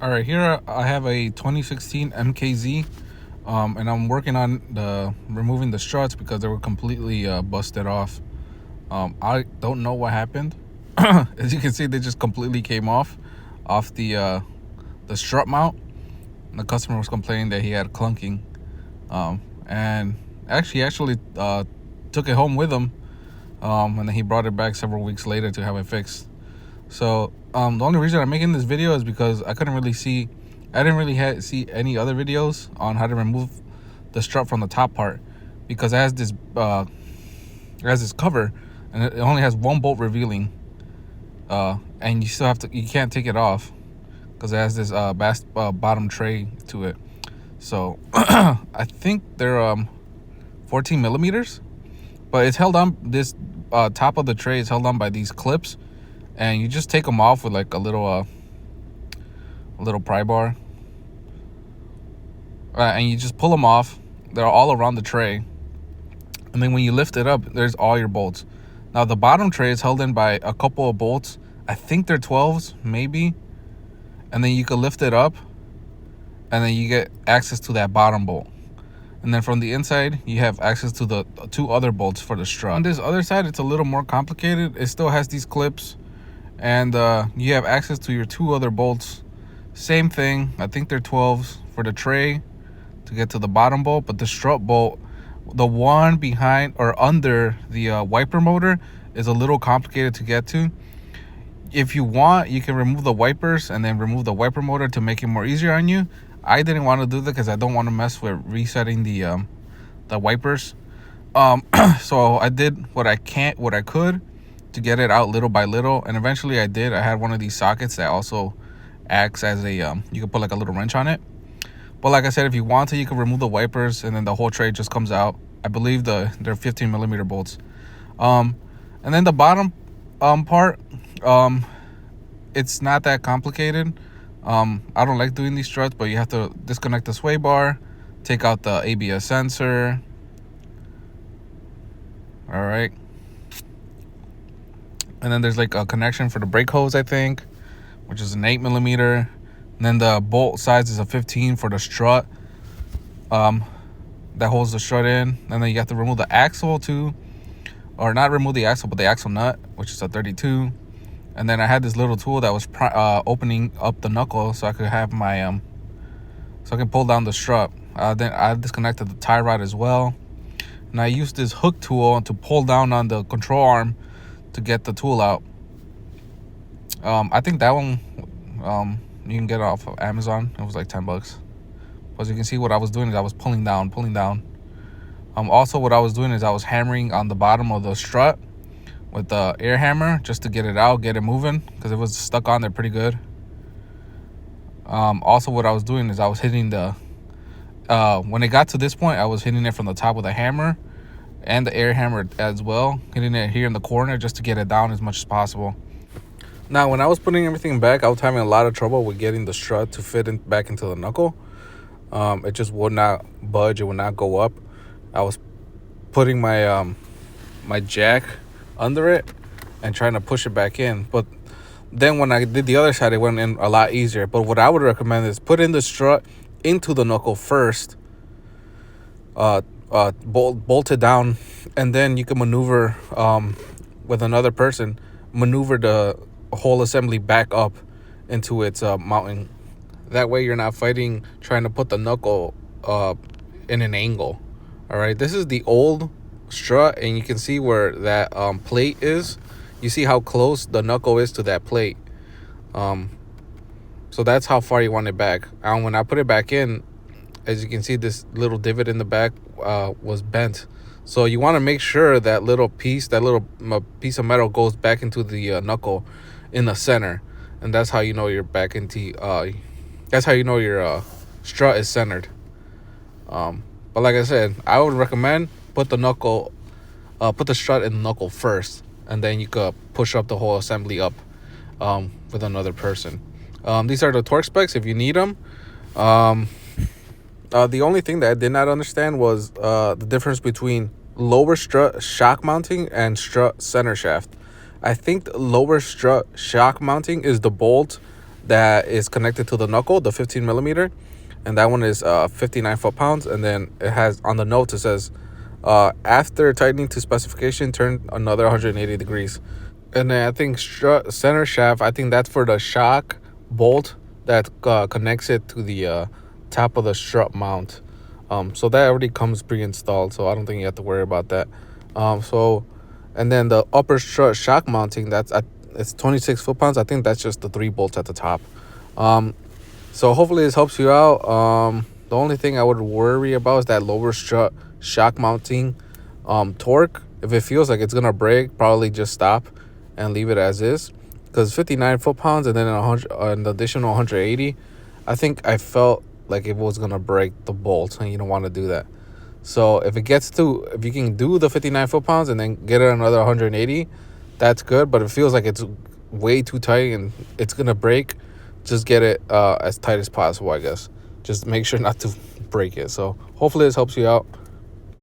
All right, here I have a 2016 MKZ, and I'm working on removing the struts because they were completely busted off. I don't know what happened. As you can see, they just completely came off the strut mount. And the customer was complaining that he had clunking, and actually took it home with him, and then he brought it back several weeks later to have it fixed. So the only reason I'm making this video is because I didn't really see any other videos on how to remove the strut from the top part, because it has this cover and it only has one bolt revealing, and you can't take it off because it has this bottom tray to it. So I think they're 14 millimeters, but it's held on, this top of the tray is held on by these clips, and you just take them off with like a little pry bar, and you just pull them off. They're all around the tray, and then when you lift it up, there's all your bolts. Now the bottom tray is held in by a couple of bolts. I think they're 12s maybe, and then you can lift it up, and then you get access to that bottom bolt. And then from the inside, you have access to the two other bolts for the strut. On this other side, it's a little more complicated. It still has these clips, and you have access to your two other bolts. Same thing, I think they're 12s for the tray to get to the bottom bolt, but the strut bolt, the one behind or under the wiper motor, is a little complicated to get to. If you want, you can remove the wipers and then remove the wiper motor to make it more easier on you. I didn't want to do that because I don't want to mess with resetting the wipers. So I did what I could to get it out little by little, and eventually I did. I had one of these sockets that also acts as a you can put like a little wrench on it. But like I said, if you want to, you can remove the wipers and then the whole tray just comes out. I believe they're 15 millimeter bolts. And then the bottom part, it's not that complicated. I don't like doing these struts, but you have to disconnect the sway bar, take out the ABS sensor. All right. And then there's like a connection for the brake hose, I think, which is an 8 millimeter. And then the bolt size is a 15 for the strut. That holds the strut in. And then you have to remove the axle too, or not remove the axle, but the axle nut, which is a 32. And then I had this little tool that was opening up the knuckle so I could have my so I can pull down the strut. Then I disconnected the tie rod as well, and I used this hook tool to pull down on the control arm to get the tool out. I think that one you can get it off of Amazon. It was like $10. But as you can see, what I was doing is I was pulling down. Also, what I was doing is I was hammering on the bottom of the strut with the air hammer just to get it out, get it moving, because it was stuck on there pretty good. Also, what I was doing is I was hitting the when it got to this point, I was hitting it from the top with a hammer and the air hammer as well, hitting it here in the corner just to get it down as much as possible. Now, when I was putting everything back, I was having a lot of trouble with getting the strut to fit back into the knuckle. It just would not budge. It would not go up. I was putting my my jack under it and trying to push it back in, but then when I did the other side, it went in a lot easier. But what I would recommend is put in the strut into the knuckle first, bolt it down, and then you can maneuver with another person, maneuver the whole assembly back up into its mounting. That way you're not fighting trying to put the knuckle in an angle. All right, this is the old strut, and you can see where that plate is. You see how close the knuckle is to that plate. So that's how far you want it back. And when I put it back in, as you can see, this little divot in the back was bent. So you want to make sure that little piece of metal goes back into the knuckle in the center, and that's how you know you're back into that's how you know your strut is centered. But like I said, I would recommend put the strut in the knuckle first, and then you could push up the whole assembly up with another person. These are the torque specs if you need them. The only thing that I did not understand was the difference between lower strut shock mounting and strut center shaft. I think the lower strut shock mounting is the bolt that is connected to the knuckle, the 15 millimeter, and that one is 59 foot-pounds. And then it has on the notes, it says after tightening to specification, turn another 180 degrees. And then I think center shaft, I think that's for the shock bolt that connects it to the top of the strut mount. So that already comes pre-installed, so I don't think you have to worry about that. And then the upper strut shock mounting, it's 26 foot-pounds. I think that's just the 3 bolts at the top. So hopefully this helps you out. The only thing I would worry about is that lower strut shock mounting torque. If it feels like it's gonna break, probably just stop and leave it as is, because 59 foot-pounds and then an additional 180, I think I felt like it was gonna break the bolt, and you don't want to do that. So if you can do the 59 foot-pounds and then get it another 180, that's good. But if it feels like it's way too tight and it's gonna break, just get it as tight as possible, I guess. Just make sure not to break it. So hopefully this helps you out.